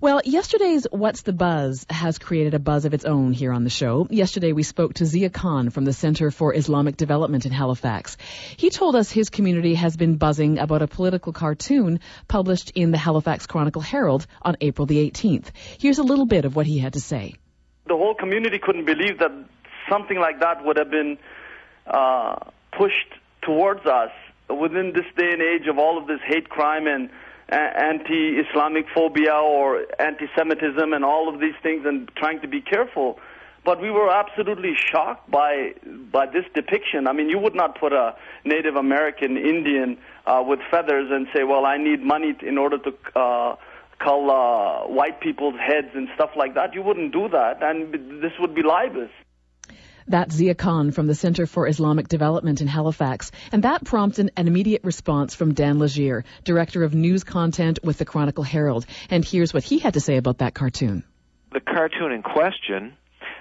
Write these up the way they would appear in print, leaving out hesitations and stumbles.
Well, yesterday's What's the Buzz has created a buzz of its own here on the show. Yesterday we spoke to Zia Khan from the Center for Islamic Development in Halifax. He told us his community has been buzzing about a political cartoon published in the Halifax Chronicle-Herald on April the 18th. Here's a little bit of what he had to say. The whole community couldn't believe that something like that would have been pushed towards us within this day and age of all of this hate crime and anti-Islamic phobia or anti-Semitism and all of these things, and trying to be careful. But we were absolutely shocked by this depiction. I mean, you would not put a Native American Indian with feathers and say, well, I need money in order to cull white people's heads and stuff like that. You wouldn't do that, and this would be libelous. That's Zia Khan from the Center for Islamic Development in Halifax. And that prompted an immediate response from Dan Legier, Director of News Content with the Chronicle-Herald. And here's what he had to say about that cartoon. The cartoon in question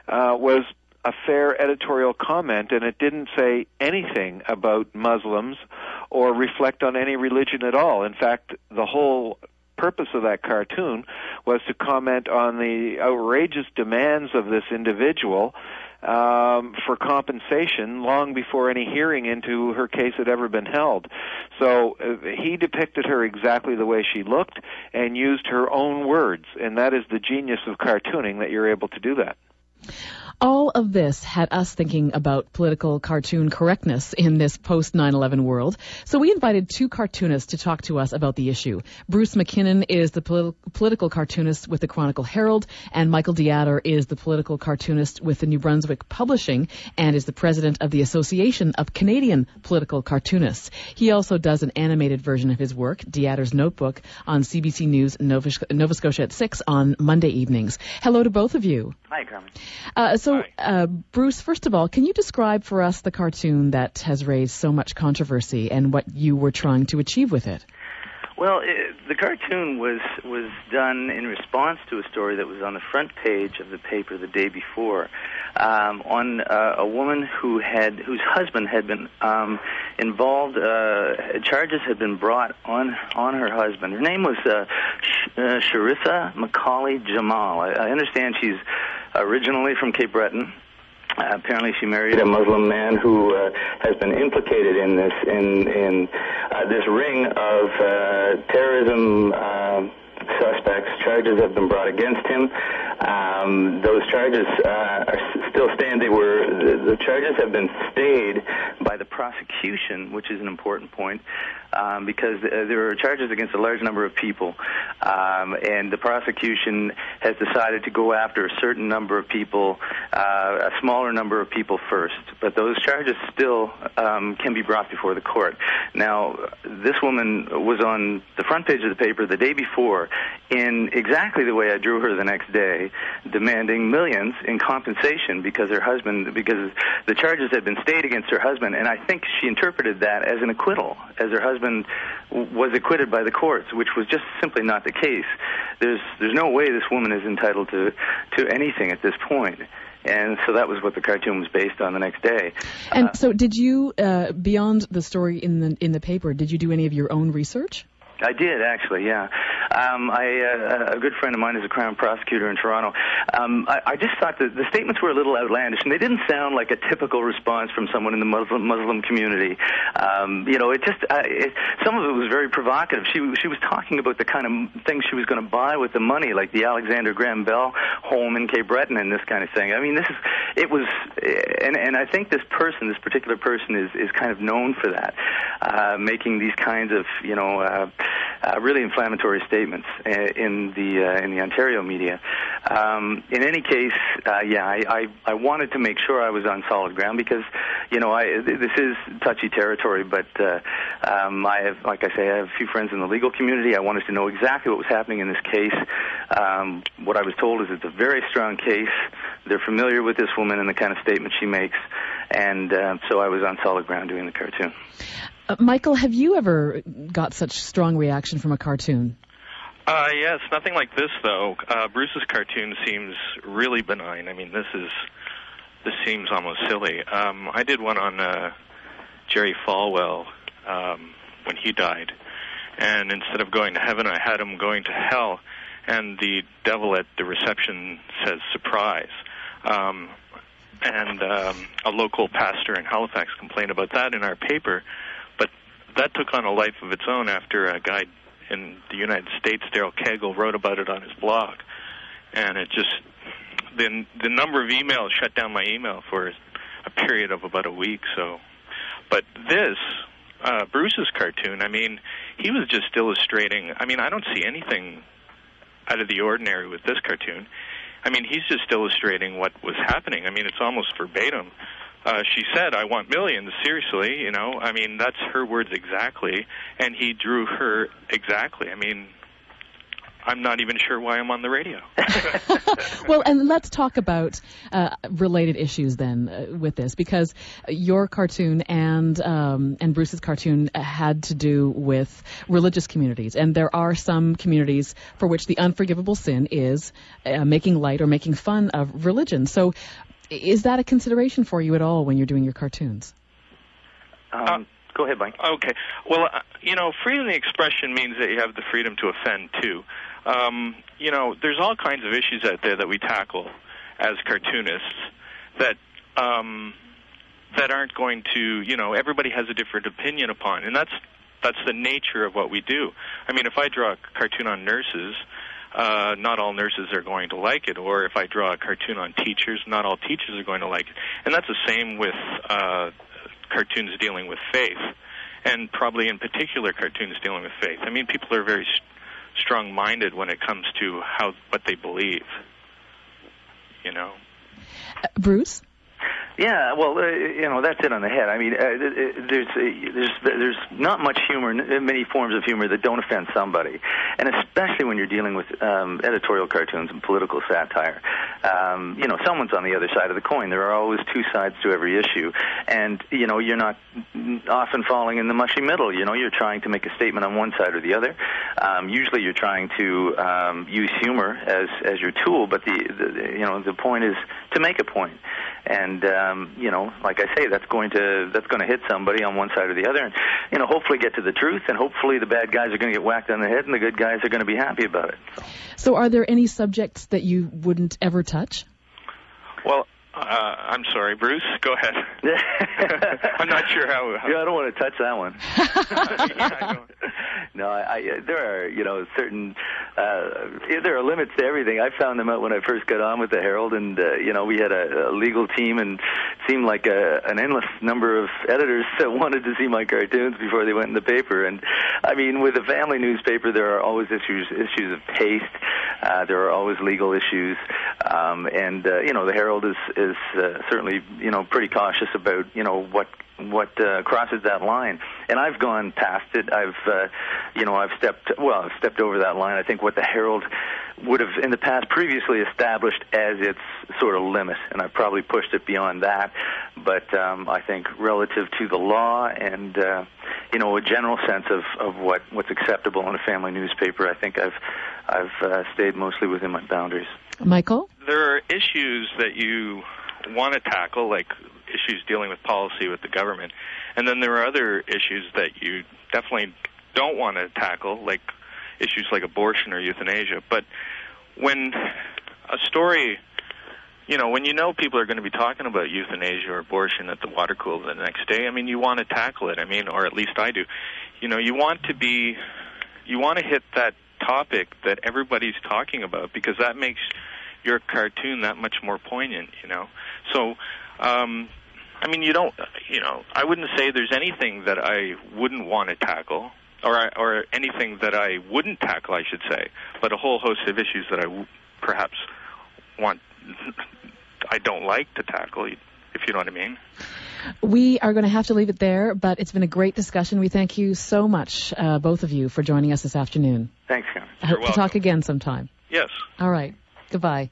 was a fair editorial comment, and it didn't say anything about Muslims or reflect on any religion at all. In fact, the whole purpose of that cartoon was to comment on the outrageous demands of this individual for compensation long before any hearing into her case had ever been held. So he depicted her exactly the way she looked and used her own words, and that is the genius of cartooning, that you're able to do that. All of this had us thinking about political cartoon correctness in this post-9/11 world. So we invited two cartoonists to talk to us about the issue. Bruce McKinnon is the political cartoonist with the Chronicle-Herald, and Michael Deatter is the political cartoonist with the New Brunswick Publishing and is the president of the Association of Canadian Political Cartoonists. He also does an animated version of his work, Deatter's Notebook, on CBC News Nova Scotia at 6 on Monday evenings. Hello to both of you. Hi, Carmen. Bruce, first of all, can you describe for us the cartoon that has raised so much controversy and what you were trying to achieve with it? Well, the cartoon was done in response to a story that was on the front page of the paper the day before, on a woman whose husband had been involved. Charges had been brought on her husband. Her name was Sharissa Macaulay Jamal. I understand she's originally from Cape Breton. Apparently, she married a Muslim man who has been implicated in this ring of terrorism suspects. Charges have been brought against him. Those charges still stand. The charges have been stayed by the prosecution, which is an important point, because there are charges against a large number of people, and the prosecution has decided to go after a certain number of people, a smaller number of people first. But those charges still can be brought before the court. Now, this woman was on the front page of the paper the day before in exactly the way I drew her the next day, demanding millions in compensation because the charges had been stayed against her husband, and I think she interpreted that as an acquittal, as her husband was acquitted by the courts, which was just simply not the case. There's no way this woman is entitled to anything at this point. And so that was what the cartoon was based on the next day. And so did you, beyond the story in the paper, did you do any of your own research? I did, actually, yeah. A good friend of mine is a Crown prosecutor in Toronto. I just thought that the statements were a little outlandish, and they didn't sound like a typical response from someone in the Muslim community. Some of it was very provocative. She was talking about the kind of things she was going to buy with the money, like the Alexander Graham Bell home in Cape Breton and this kind of thing. I mean, and I think this particular person is kind of known for that, making these kinds of, really inflammatory statements in the Ontario media. In any case, I wanted to make sure I was on solid ground because, this is touchy territory, but I have a few friends in the legal community. I wanted to know exactly what was happening in this case. What I was told is it's a very strong case. They're familiar with this woman and the kind of statement she makes, and so I was on solid ground doing the cartoon. Michael, have you ever got such strong reaction from a cartoon? Yes, nothing like this, though. Bruce's cartoon seems really benign. I mean, this seems almost silly. I did one on Jerry Falwell when he died, and instead of going to heaven, I had him going to hell. and the devil at the reception says surprise. And a local pastor in Halifax complained about that in our paper, but that took on a life of its own after a guy in the United States, Daryl Cagle, wrote about it on his blog. And it just, the number of emails shut down my email for a period of about a week. So, but this, Bruce's cartoon, I mean, he was just illustrating, I mean, I don't see anything out of the ordinary with this cartoon. I mean, he's just illustrating what was happening. I mean, it's almost verbatim. She said, "I want millions," seriously, you know. I mean, that's her words exactly, and he drew her exactly. I mean, I'm not even sure why I'm on the radio. Well, and let's talk about related issues then with this, because your cartoon and Bruce's cartoon had to do with religious communities, and there are some communities for which the unforgivable sin is making light or making fun of religion. So is that a consideration for you at all when you're doing your cartoons? Go ahead, Mike. Okay. Well, you know, freedom of expression means that you have the freedom to offend, too. You know, there's all kinds of issues out there that we tackle as cartoonists that that aren't going to, you know, everybody has a different opinion upon, and that's the nature of what we do. I mean, if I draw a cartoon on nurses, not all nurses are going to like it, or if I draw a cartoon on teachers, not all teachers are going to like it. And that's the same with cartoons dealing with faith, and probably in particular cartoons dealing with faith. I mean, people are very strong-minded when it comes to what they believe, you know. Bruce? Yeah, well, you know, that's it on the head. I mean, there's not much humor, many forms of humor that don't offend somebody, and especially when you're dealing with editorial cartoons and political satire. You know, someone's on the other side of the coin. There are always two sides to every issue, and you know, you're not often falling in the mushy middle. You know, you're trying to make a statement on one side or the other. Usually, you're trying to use humor as your tool, but the point is to make a point. And you know, like I say, that's going to hit somebody on one side or the other, and you know, hopefully get to the truth, and hopefully the bad guys are going to get whacked on the head, and the good guys are going to be happy about it. So, are there any subjects that you wouldn't ever touch? Well, I'm sorry, Bruce. Go ahead. I'm not sure how. Yeah, I don't want to touch that one. Yeah, I know. No, there are, you know, certain, there are limits to everything. I found them out when I first got on with the Herald, and, you know, we had a legal team, and it seemed like an endless number of editors that wanted to see my cartoons before they went in the paper. And, I mean, with a family newspaper, there are always issues of taste. There are always legal issues. And, you know, the Herald is certainly, you know, pretty cautious about, you know, what crosses that line, and I've gone past it. I've stepped over that line. I think what the Herald would have in the past previously established as its sort of limit, and I probably pushed it beyond that. But I think relative to the law and you know, a general sense of what's acceptable in a family newspaper, I think I've stayed mostly within my boundaries. Michael? There are issues that you want to tackle, like issues dealing with policy with the government, and then there are other issues that you definitely don't want to tackle, like issues like abortion or euthanasia. But when a story, you know, when you know people are going to be talking about euthanasia or abortion at the water cooler the next day, I mean, you want to tackle it. I mean, or at least I do. You know, you want to hit that topic that everybody's talking about, because that makes your cartoon that much more poignant, you know. So, I mean, I wouldn't say there's anything that I wouldn't want to tackle, or anything that I wouldn't tackle, I should say, but a whole host of issues that I perhaps I don't like to tackle, if you know what I mean. We are going to have to leave it there, but it's been a great discussion. We thank you so much, both of you, for joining us this afternoon. Thanks, Karen. I hope to talk again sometime. Yes. All right. Goodbye.